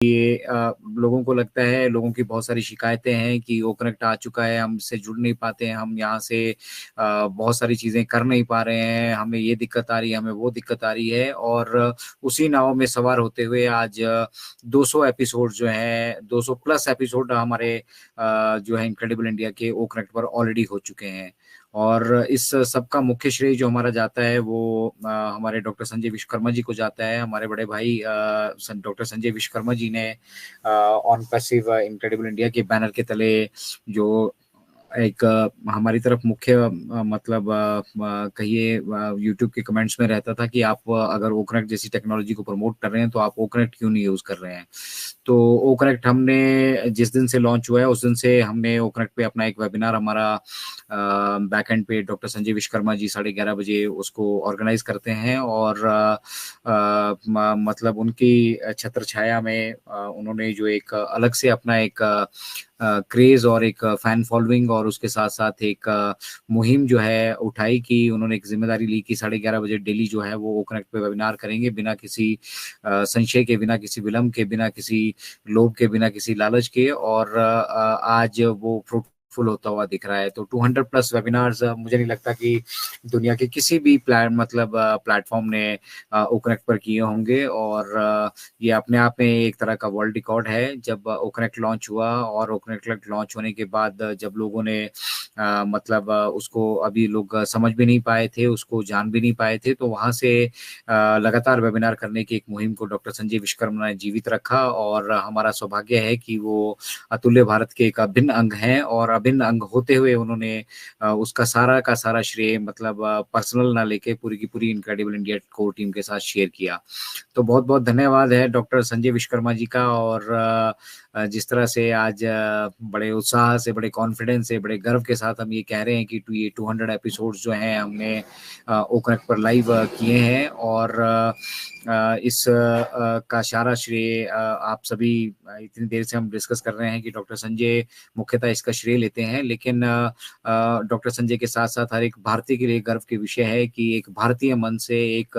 ये लोगों को लगता है, लोगों की बहुत सारी शिकायतें हैं कि वो कनेक्ट आ चुका है, हमसे जुड़ नहीं पाते हैं, हम यहाँ से बहुत सारी चीज़ें कर नहीं पा रहे हैं, हमें ये दिक्कत आ रही है, हमें वो दिक्कत आ रही है। और उसी नाव में सवार होते हुए आज 200 एपिसोड जो हैं, 200 प्लस एपिसोड हमारे जो है इनक्रेडिबल इंडिया के ओ कनेक्ट पर ऑलरेडी हो चुके हैं। और इस सबका मुख्य श्रेय जो हमारा जाता है वो हमारे डॉक्टर संजय विश्वकर्मा जी को जाता है। हमारे बड़े भाई डॉक्टर संजय विश्वकर्मा जी ने ऑन पैसिव इनक्रेडिबल इंडिया के बैनर के तले जो एक हमारी तरफ मुख्य मतलब कहिए यूट्यूब के कमेंट्स में रहता था कि आप अगर ओकनेक्ट जैसी टेक्नोलॉजी को प्रमोट कर रहे हैं तो आप ओकनेक्ट क्यों नहीं यूज कर रहे हैं। तो ओकनेक्ट हमने जिस दिन से लॉन्च हुआ है उस दिन से हमने ओकनेक्ट पे अपना एक वेबिनार हमारा बैक एंड पे डॉक्टर संजय विश्वकर्मा जी 11:30 बजे उसको ऑर्गेनाइज करते हैं। और मतलब उनकी छत्र छाया में उन्होंने जो एक अलग से अपना एक क्रेज और एक फैन फॉलोइंग और उसके साथ साथ एक मुहिम जो है उठाई कि उन्होंने एक जिम्मेदारी ली कि 11:30 बजे डेली जो है वो कनेक्ट पे वेबिनार करेंगे, बिना किसी संशय के, बिना किसी विलंब के, बिना किसी लोभ के, बिना किसी लालच के। और आज वो फ्रूटफुल होता हुआ दिख रहा है। तो 200 प्लस वेबिनार्स मुझे नहीं लगता कि दुनिया के किसी भी प्लेटफॉर्म ने ओकनेक्ट पर किए होंगे। और ये अपने आप में एक तरह का वर्ल्ड रिकॉर्ड है। जब ओकनेक्ट लॉन्च हुआ और ओकनेक्ट लॉन्च होने के बाद जब लोगों ने मतलब उसको अभी लोग समझ भी नहीं पाए थे, उसको जान भी नहीं पाए थे, तो वहां से लगातार वेबिनार करने की एक मुहिम को डॉक्टर संजय विश्वकर्मा ने जीवित रखा। और हमारा सौभाग्य है कि वो अतुल्य भारत के एक अभिन्न अंग हैं और अभिन्न अंग होते हुए उन्होंने उसका सारा का सारा श्रेय मतलब पर्सनल ना लेके पूरी की पूरी इनक्रेडिबल इंडिया कोर टीम के साथ शेयर किया। तो बहुत बहुत धन्यवाद है डॉक्टर संजय विश्वकर्मा जी का। और जिस तरह से आज बड़े उत्साह से, बड़े कॉन्फिडेंस से, बड़े गर्व के साथ हम ये कह रहे हैं कि ये 200 एपिसोड्स जो हैं हमने ओकनेक्ट पर लाइव किए हैं। और इस का सारा श्रेय आप सभी इतनी देर से हम डिस्कस कर रहे हैं कि डॉक्टर संजय मुख्यतः इसका श्रेय लेते हैं, लेकिन डॉक्टर संजय के साथ साथ हर एक भारतीय के लिए गर्व के विषय है कि एक भारतीय मन से एक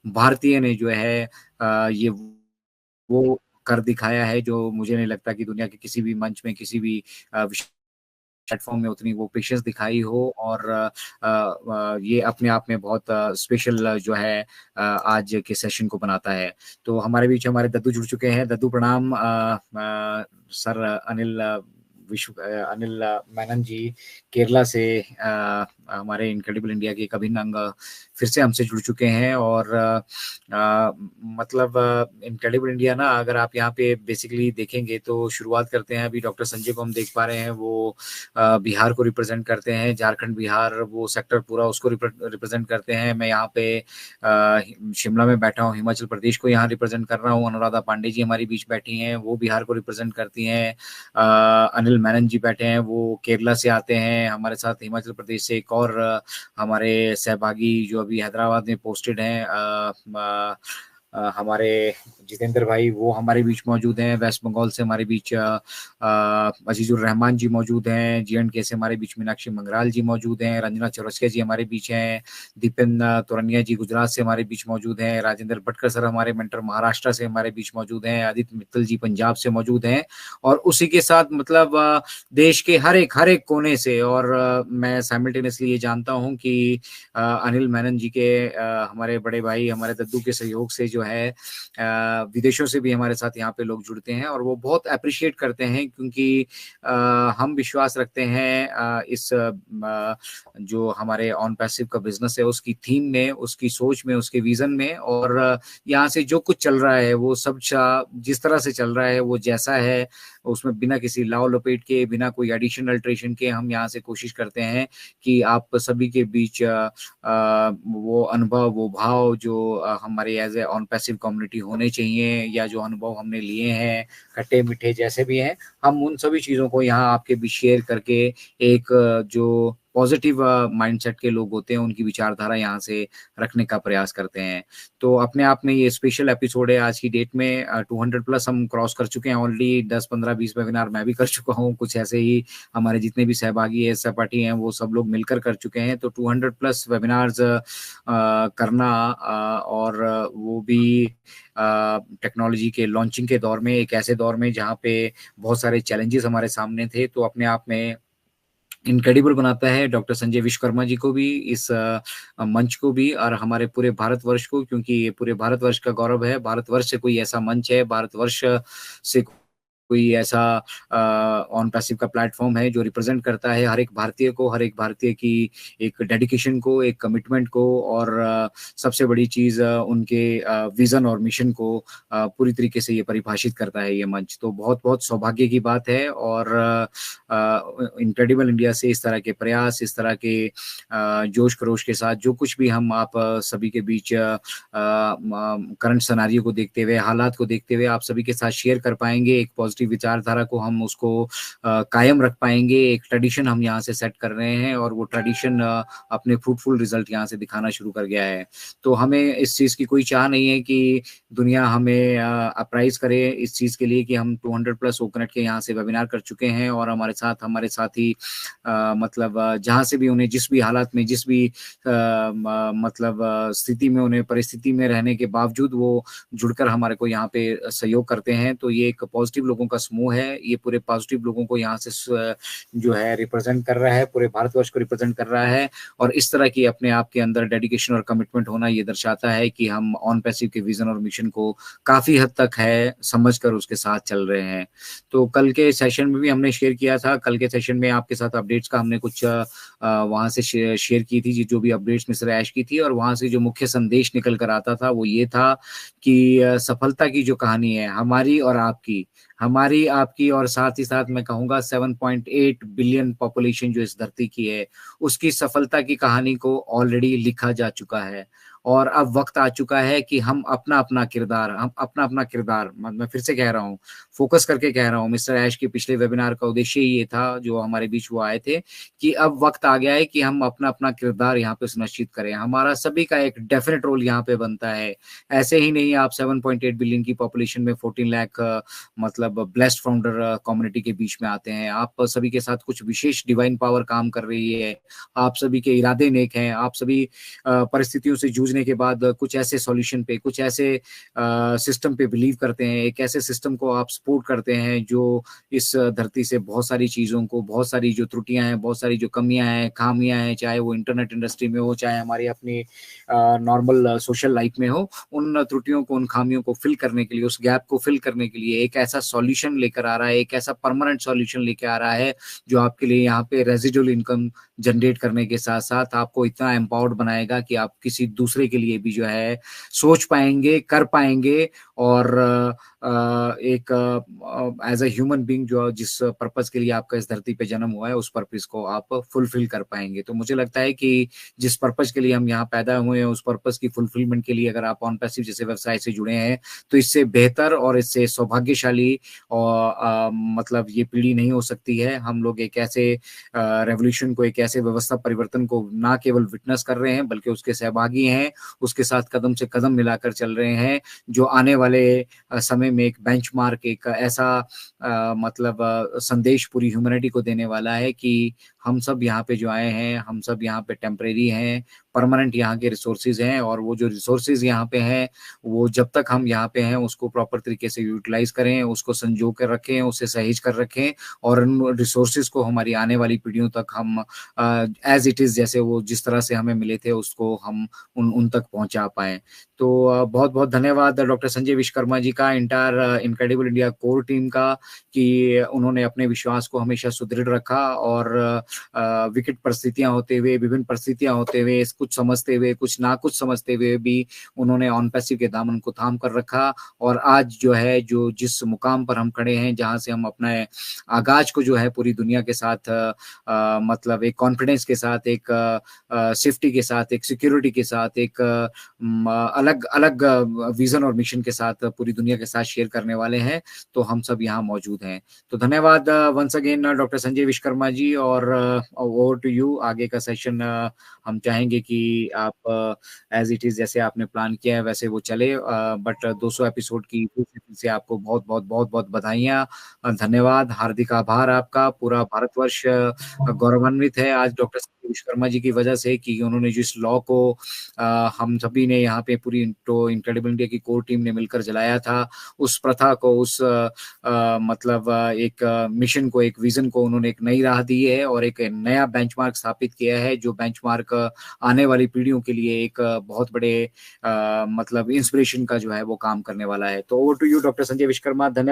भारतीय ने जो है ये वो कर दिखाया है जो मुझे नहीं लगता कि दुनिया के किसी भी मंच में, किसी भी प्लेटफॉर्म में उतनी वो पेशेंस दिखाई हो। और ये अपने आप में बहुत स्पेशल जो है आज के सेशन को बनाता है। तो हमारे बीच हमारे दद्दू जुड़ चुके हैं। दद्दू प्रणाम। सर अनिल मेनन जी केरला से हमारे इनक्रेडिबल इंडिया के एक अभिन्न अंग फिर से हमसे जुड़ चुके हैं। और मतलब इनक्रेडिबल इंडिया ना, अगर आप यहाँ पे बेसिकली देखेंगे तो शुरुआत करते हैं, अभी डॉक्टर संजय को हम देख पा रहे हैं वो बिहार को रिप्रेजेंट करते हैं, झारखंड बिहार वो सेक्टर पूरा उसको रिप्रेजेंट करते हैं। मैं यहाँ पे शिमला में बैठा हूँ, हिमाचल प्रदेश को यहाँ रिप्रेजेंट कर रहा हूँ। अनुराधा पांडे जी हमारी बीच बैठी हैं, वो बिहार को रिप्रेजेंट करती हैं। अनिल मेनन जी बैठे हैं, वो केरला से आते हैं हमारे साथ। हिमाचल प्रदेश से एक और हमारे सहभागी जो अभी हैदराबाद में पोस्टेड हैं, हमारे जितेंद्र भाई, वो हमारे बीच मौजूद हैं। वेस्ट बंगाल से हमारे बीच अजीजुर रहमान जी मौजूद हैं। J&K से हमारे बीच मीनाक्षी मंगराल जी मौजूद हैं। रंजना चौरसिया जी हमारे बीच हैं। दीपेन तोरनिया जी गुजरात से हमारे बीच मौजूद हैं। राजेंद्र भटकर सर हमारे मेंटर महाराष्ट्र से हमारे बीच मौजूद हैं। आदित्य मित्तल जी पंजाब से मौजूद हैं। और उसी के साथ मतलब देश के हर एक कोने से। और मैं साइमल्टेनियसली ये जानता हूँ कि अनिल मेनन जी के हमारे बड़े भाई हमारे दद्दू के सहयोग से जो है विदेशों से भी हमारे साथ यहाँ पे लोग जुड़ते हैं और वो बहुत अप्रिशिएट करते हैं, क्योंकि हम विश्वास रखते हैं इस जो हमारे ऑन पैसिव का बिजनेस है उसकी थीम में, उसकी सोच में, उसके विजन में। और यहाँ से जो कुछ चल रहा है वो सब जिस तरह से चल रहा है वो जैसा है उसमें बिना किसी लाव लपेट के, बिना कोई एडिशन अल्ट्रेशन के हम यहाँ से कोशिश करते हैं कि आप सभी के बीच वो अनुभव, वो भाव जो हमारे as a on passive community होने चाहिए, या जो अनुभव हमने लिए हैं खट्टे मीठे जैसे भी हैं, हम उन सभी चीज़ों को यहाँ आपके बीच शेयर करके एक जो पॉजिटिव माइंडसेट के लोग होते हैं, उनकी विचारधारा यहाँ से रखने का प्रयास करते हैं। तो अपने आप में ये स्पेशल एपिसोड है आज की डेट में। 200 प्लस हम क्रॉस कर चुके हैं ऑलरेडी। 10-15-20 वेबिनार मैं भी कर चुका हूँ, कुछ ऐसे ही हमारे जितने भी सहभागी है, सहपाठी हैं, वो सब लोग मिलकर कर चुके हैं। तो 200 प्लस वेबिनार्स करना और वो भी टेक्नोलॉजी के लॉन्चिंग के दौर में, एक ऐसे दौर में जहाँ पे बहुत सारे चैलेंजेस हमारे सामने थे, तो अपने आप में इनक्रेडिबल बनाता है डॉक्टर संजय विश्वकर्मा जी को भी, इस मंच को भी, और हमारे पूरे भारतवर्ष को, क्योंकि ये पूरे भारतवर्ष का गौरव है। भारतवर्ष से कोई ऐसा मंच है, भारतवर्ष से कोई ऐसा ऑन पैसिव का प्लेटफॉर्म है जो रिप्रेजेंट करता है हर एक भारतीय को, हर एक भारतीय की एक डेडिकेशन को, एक कमिटमेंट को, और सबसे बड़ी चीज उनके विजन और मिशन को पूरी तरीके से ये परिभाषित करता है ये मंच। तो बहुत बहुत सौभाग्य की बात है, और इनक्रेडिबल इंडिया से इस तरह के प्रयास, इस तरह के जोश खरोश के साथ जो कुछ भी हम आप सभी के बीच करंट सिनेरियो को देखते हुए, हालात को देखते हुए आप सभी के साथ शेयर कर पाएंगे, एक पॉजिटिव विचारधारा को हम उसको कायम रख पाएंगे। एक ट्रेडिशन हम यहाँ से सेट कर रहे हैं, और वो ट्रेडिशन अपने फ्रूटफुल रिजल्ट यहाँ से दिखाना शुरू कर गया है। तो हमें इस चीज की कोई चाह नहीं है कि दुनिया हमें अप्राइज करे इस चीज के लिए कि हम 200 प्लस ओकनेट के यहाँ से वेबिनार कर चुके हैं, और हमारे साथी मतलब जहाँ से भी उन्हें जिस भी हालात में, जिस भी मतलब स्थिति में, उन्हें परिस्थिति में रहने के बावजूद वो जुड़कर हमारे को यहाँ पे सहयोग करते हैं। तो ये एक पॉजिटिव लोगों का समूह है, ये पूरे पॉजिटिव लोगों को यहाँ से जो है रिप्रेजेंट कर रहा है, पूरे भारतवर्ष को रिप्रेजेंट कर रहा है। और इस तरह की अपने आप के अंदर डेडिकेशन और कमिटमेंट होना ये दर्शाता है कि हम ऑन पैसिव के विजन और मिशन को काफी हद तक है समझकर उसके साथ चल रहे हैं। तो कल के सेशन में भी हमने शेयर किया था, कल के सेशन में आपके साथ अपडेट्स का हमने कुछ वहां से शेयर की थी, जो भी अपडेट्स मिस्टर ऐश की थी, और वहां से जो मुख्य संदेश निकल कर आता था वो ये था कि सफलता की जो कहानी है हमारी और आपकी, हमारी आपकी, और साथ ही साथ मैं कहूंगा 7.8 बिलियन पॉपुलेशन जो इस धरती की है, उसकी सफलता की कहानी को ऑलरेडी लिखा जा चुका है। और अब वक्त आ चुका है कि हम अपना अपना किरदार, मैं फिर से कह रहा हूँ, फोकस करके कह रहा हूँ, मिस्टर ऐश के पिछले वेबिनार का उद्देश्य ही ये था, जो हमारे बीच वो आए थे, कि अब वक्त आ गया है कि हम अपना अपना किरदार यहाँ पे सुनिश्चित करें। हमारा सभी का एक डेफिनेट रोल यहाँ पे बनता है। ऐसे ही नहीं आप 7.8 बिलियन की पॉपुलेशन में 14 लाख मतलब ब्लेस्ड फाउंडर कम्युनिटी के बीच में आते हैं। आप सभी के साथ कुछ विशेष डिवाइन पावर काम कर रही है, आप सभी के इरादे नेक हैं, आप सभी परिस्थितियों से जूझने के बाद कुछ ऐसे सॉल्यूशन पे, कुछ ऐसे सिस्टम पे बिलीव करते हैं, एक ऐसे सिस्टम को आप सपोर्ट करते हैं जो इस धरती से बहुत सारी चीजों को, बहुत सारी जो त्रुटियां हैं, बहुत सारी जो कमियां हैं, खामियां हैं, चाहे वो इंटरनेट इंडस्ट्री में हो, चाहे हमारी अपनी नॉर्मल सोशल लाइफ में हो, उन त्रुटियों को, उन खामियों को फिल करने के लिए, उस गैप को फिल करने के लिए एक ऐसा सॉल्यूशन लेकर आ रहा है, एक ऐसा परमानेंट सॉल्यूशन लेके आ रहा है जो आपके लिए यहाँ पे रेजिडुअल इनकम जनरेट करने के साथ साथ आपको इतना एम्पावर्ड बनाएगा कि आप किसी दूसरे के लिए भी जो है सोच पाएंगे, कर पाएंगे, और एक एज अ ह्यूमन बीइंग जो जिस पर्पस के लिए आपका इस धरती पे जन्म हुआ है, उस पर्पस को आप फुलफिल कर पाएंगे। तो मुझे लगता है कि जिस पर्पस के लिए हम यहाँ पैदा हुए हैं, उस पर्पस की फुलफिलमेंट के लिए अगर आप ऑन पैसिव जैसे व्यवसाय से जुड़े हैं, तो इससे बेहतर और इससे सौभाग्यशाली और मतलब ये पीढ़ी नहीं हो सकती है। हम लोग एक ऐसे रेवोल्यूशन को, एक ऐसे व्यवस्था परिवर्तन को ना केवल विटनेस कर रहे हैं, बल्कि उसके सहभागी हैं, उसके साथ कदम से कदम मिलाकर चल रहे हैं, जो आने वाले समय में एक बेंचमार्क, एक ऐसा मतलब संदेश पूरी ह्यूमैनिटी को देने वाला है कि हम सब यहाँ पे जो आए हैं, हम सब यहाँ पे टेम्परेरी हैं, परमानेंट यहाँ के रिसोर्सेज हैं, और वो जो रिसोर्सेज यहाँ पे हैं, वो जब तक हम यहाँ पे हैं उसको प्रॉपर तरीके से यूटिलाइज करें, उसको संजो कर रखें, उसे सहेज कर रखें, और उन रिसोर्सेज को हमारी आने वाली पीढ़ियों तक हम एज इट इज, जैसे वो जिस तरह से हमें मिले थे, उसको हम उन तक पहुंचा पाए। तो बहुत बहुत धन्यवाद डॉक्टर संजय विश्वकर्मा जी का, entire incredible India core team का, कि उन्होंने अपने विश्वास को हमेशा सुदृढ़ रखा, और विकट परिस्थितियां होते हुए, विभिन्न परिस्थितियां होते हुए, कुछ समझते हुए, कुछ ना कुछ समझते हुए भी उन्होंने ऑन पैसिव के दामन को थाम कर रखा। और आज जो है, जो जिस मुकाम पर हम खड़े हैं, जहां से हम अपने आगाज को जो है पूरी दुनिया के साथ मतलब एक कॉन्फिडेंस के साथ, एक सेफ्टी के साथ, एक सिक्योरिटी के साथ, एक अलग अलग विजन और मिशन के साथ पूरी दुनिया के साथ शेयर करने वाले हैं, तो हम सब यहाँ मौजूद हैं। तो धन्यवाद once again doctor Sanjay Vishwakarma ji, और ओवर टू यू। आगे का सेशन हम चाहेंगे कि आप एज इट इज जैसे आपने प्लान किया है वैसे वो चले, बट 200 एपिसोड की फिर से आपको बहुत बहुत बहुत बहुत बधाइयाँ, धन्यवाद, हार्दिक आभार आपका। पूरा भारतवर्ष गौरवान्वित है आज डॉक्टर संजय विश्वकर्मा जी की वजह से कि उन्होंने जिस लॉ को हम सभी ने यहाँ पे पूरी इनक्रेडिबल इंडिया की कोर टीम ने मिलकर जलाया था, उस प्रथा को, उस मतलब एक मिशन को, एक विजन को उन्होंने एक नई राह दी है और एक नया बेंचमार्क स्थापित किया है, जो बेंचमार्क आने वाली पीढ़ियों के लिए एक बहुत बड़े मतलब इंस्पिरेशन का जो है वो काम करने वाला है। तो over to you doctor Sanjay Vishwakarma. धन्यवाद।